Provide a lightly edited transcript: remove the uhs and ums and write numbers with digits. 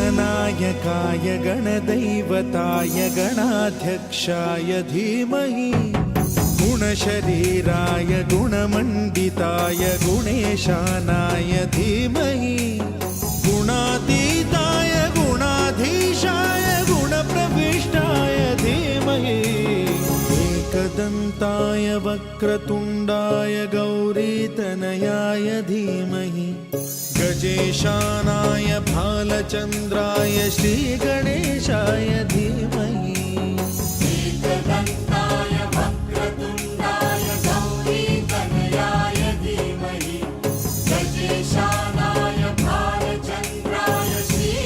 गणनायकाय गणदैवताय गणाध्यक्षाय धीमहि गुणशरीराय गुणमण्डिताय गुणेशानाय धीमहि गुणातीताय गुणाधीशाय गुणप्रविष्टाय धीमहि एकदन्ताय वक्रतुण्डाय गौरीतनयाय धीमहि गजेशानाय भालचन्द्राय श्रीगणेशाय धीमहि